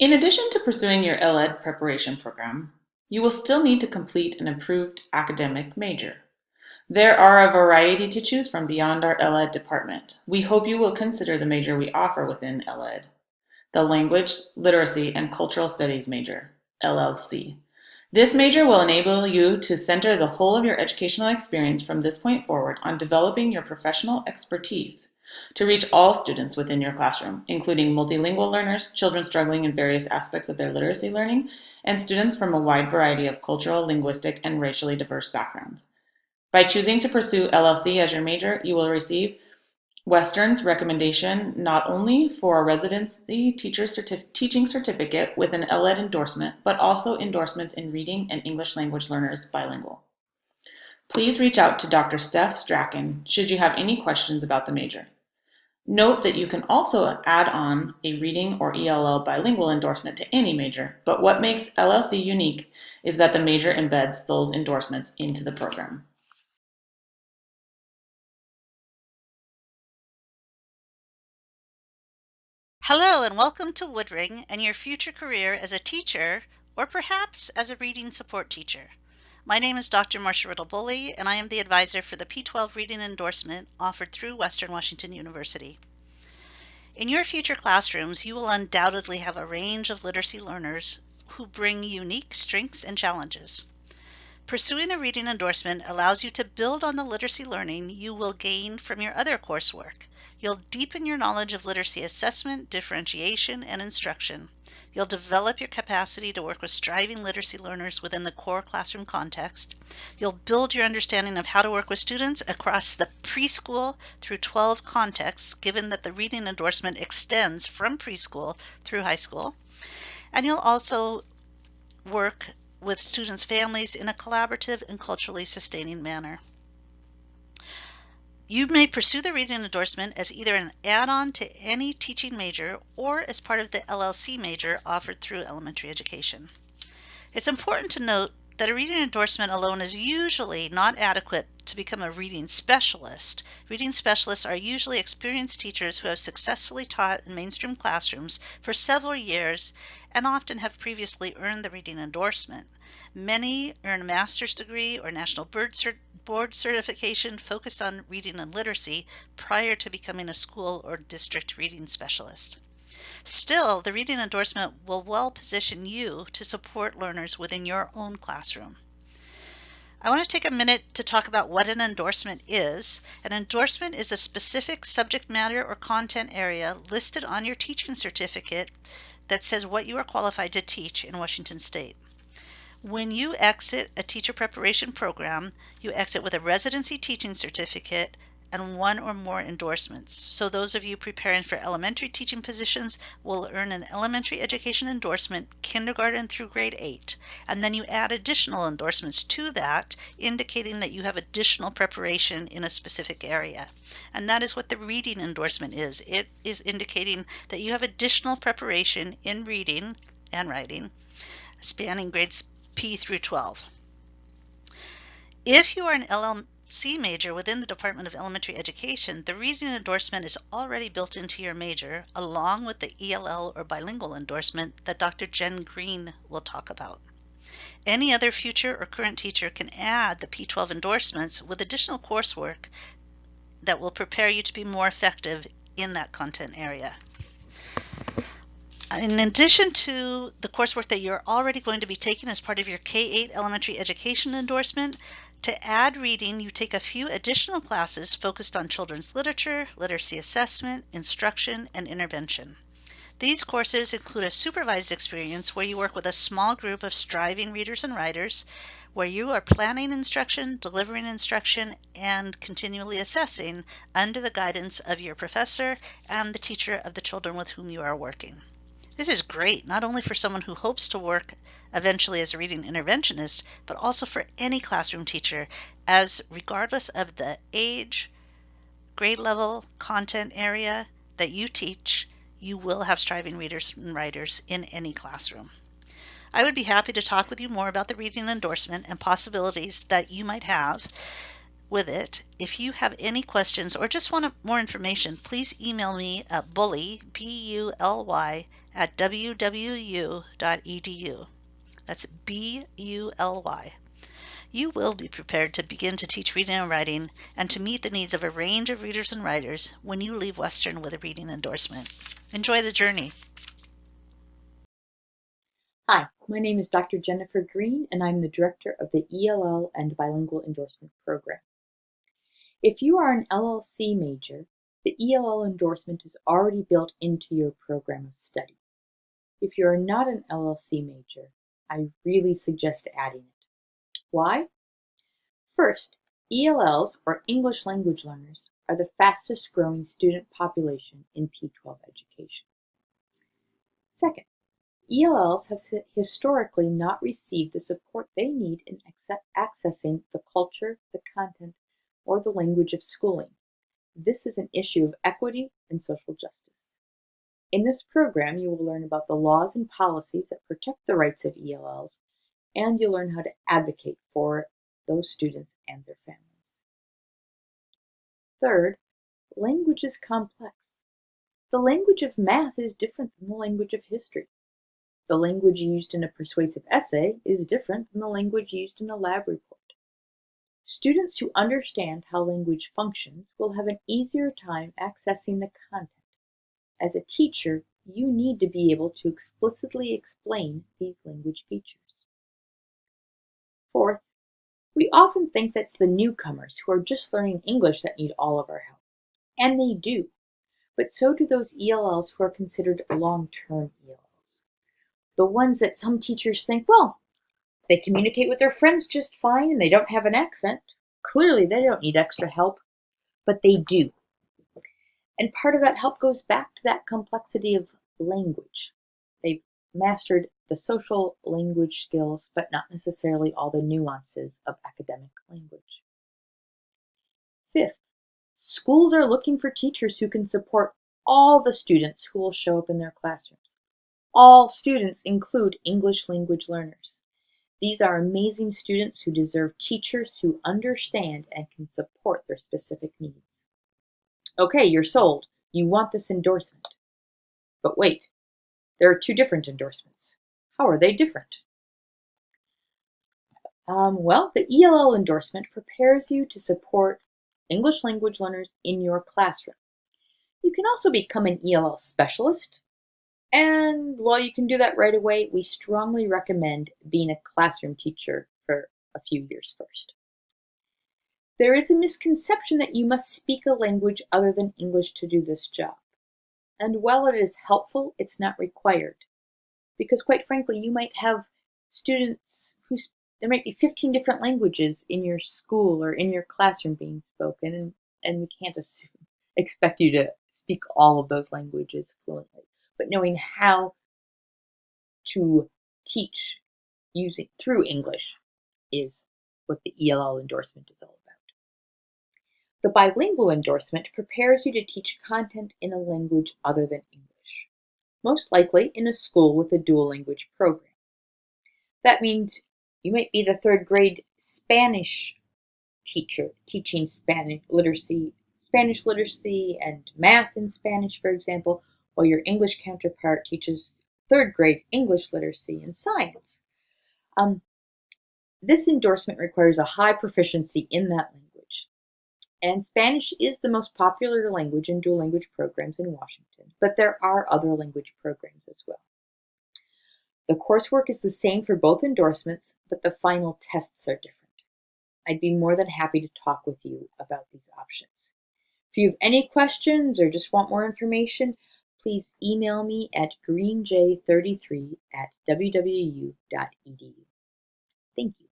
In addition to pursuing your LED preparation program, you will still need to complete an approved academic major. There are a variety to choose from beyond our LED department. We hope you will consider the major we offer within LED, the Language, Literacy, and Cultural Studies major, LLC. This major will enable you to center the whole of your educational experience from this point forward on developing your professional expertise to reach all students within your classroom, including multilingual learners, children struggling in various aspects of their literacy learning, and students from a wide variety of cultural, linguistic, and racially diverse backgrounds. By choosing to pursue LLC as your major, you will receive Western's recommendation not only for a residency teaching certificate with an LED endorsement, but also endorsements in reading and English language learners bilingual. Please reach out to Dr. Steph Strachan should you have any questions about the major. Note that you can also add on a reading or ELL bilingual endorsement to any major, but what makes LLC unique is that the major embeds those endorsements into the program. Hello and welcome to Woodring and your future career as a teacher or perhaps as a reading support teacher. My name is Dr. Marcia Riddle-Bully and I am the advisor for the P12 reading endorsement offered through Western Washington University. In your future classrooms, you will undoubtedly have a range of literacy learners who bring unique strengths and challenges. Pursuing a reading endorsement allows you to build on the literacy learning you will gain from your other coursework. You'll deepen your knowledge of literacy assessment, differentiation, and instruction. You'll develop your capacity to work with striving literacy learners within the core classroom context. You'll build your understanding of how to work with students across the preschool through 12 contexts, given that the reading endorsement extends from preschool through high school. And you'll also work with students' families in a collaborative and culturally sustaining manner. You may pursue the reading endorsement as either an add-on to any teaching major or as part of the LLC major offered through elementary education. It's important to note that a reading endorsement alone is usually not adequate to become a reading specialist. Reading specialists are usually experienced teachers who have successfully taught in mainstream classrooms for several years and often have previously earned the reading endorsement. Many earn a master's degree or national board certification focused on reading and literacy prior to becoming a school or district reading specialist. Still, the reading endorsement will well position you to support learners within your own classroom. I want to take a minute to talk about what an endorsement is. An endorsement is a specific subject matter or content area listed on your teaching certificate that says what you are qualified to teach in Washington State. When you exit a teacher preparation program, you exit with a residency teaching certificate and one or more endorsements. So those of you preparing for elementary teaching positions will earn an elementary education endorsement, kindergarten through grade 8. And then you add additional endorsements to that, indicating that you have additional preparation in a specific area. And that is what the reading endorsement is. It is indicating that you have additional preparation in reading and writing, spanning grades P through 12. If you are an LLC major within the Department of Elementary Education, the reading endorsement is already built into your major, along with the ELL or bilingual endorsement that Dr. Jen Green will talk about. Any other future or current teacher can add the P12 endorsements with additional coursework that will prepare you to be more effective in that content area. In addition to the coursework that you're already going to be taking as part of your K-8 elementary education endorsement, to add reading, you take a few additional classes focused on children's literature, literacy assessment, instruction, and intervention. These courses include a supervised experience where you work with a small group of striving readers and writers, where you are planning instruction, delivering instruction, and continually assessing under the guidance of your professor and the teacher of the children with whom you are working. This is great, not only for someone who hopes to work eventually as a reading interventionist, but also for any classroom teacher, as regardless of the age, grade level, content area that you teach, you will have striving readers and writers in any classroom. I would be happy to talk with you more about the reading endorsement and possibilities that you might have with it. If you have any questions or just want more information, please email me at bully, B-U-L-Y, at wwu.edu. That's B-U-L-Y. You will be prepared to begin to teach reading and writing and to meet the needs of a range of readers and writers when you leave Western with a reading endorsement. Enjoy the journey. Hi, my name is Dr. Jennifer Green, and I'm the director of the ELL and Bilingual Endorsement Program. If you are an LLC major, the ELL endorsement is already built into your program of study. If you are not an LLC major, I really suggest adding it. Why? First, ELLs, or English language learners, are the fastest growing student population in P-12 education. Second, ELLs have historically not received the support they need in accessing the culture, the content, or the language of schooling. This is an issue of equity and social justice. In this program, you will learn about the laws and policies that protect the rights of ELLs, and you'll learn how to advocate for those students and their families. Third, language is complex. The language of math is different than the language of history. The language used in a persuasive essay is different than the language used in a lab report. Students who understand how language functions will have an easier time accessing the content. As a teacher, you need to be able to explicitly explain these language features. Fourth, we often think that's the newcomers who are just learning English that need all of our help. And they do. But so do those ELLs who are considered long-term ELLs. The ones that some teachers think, well, they communicate with their friends just fine and they don't have an accent. Clearly, they don't need extra help, but they do. And part of that help goes back to that complexity of language. They've mastered the social language skills, but not necessarily all the nuances of academic language. Fifth, schools are looking for teachers who can support all the students who will show up in their classrooms. All students include English language learners. These are amazing students who deserve teachers who understand and can support their specific needs. Okay, you're sold. You want this endorsement. But wait, there are two different endorsements. How are they different? Well, the ELL endorsement prepares you to support English language learners in your classroom. You can also become an ELL specialist, and while you can do that right away, we strongly recommend being a classroom teacher for a few years first. There is a misconception that you must speak a language other than English to do this job. And while it is helpful, it's not required. Because quite frankly, you might have students there might be 15 different languages in your school or in your classroom being spoken, and we can't expect you to speak all of those languages fluently. But knowing how to teach through English is what the ELL endorsement is all about. The bilingual endorsement prepares you to teach content in a language other than English, most likely in a school with a dual language program. That means you might be the third grade Spanish teacher teaching Spanish literacy and math in Spanish, for example, while your English counterpart teaches third grade English literacy and science. This endorsement requires a high proficiency in that language. And Spanish is the most popular language in dual language programs in Washington, but there are other language programs as well. The coursework is the same for both endorsements, but the final tests are different. I'd be more than happy to talk with you about these options. If you have any questions or just want more information, please email me at greenj33@wwu.edu. Thank you.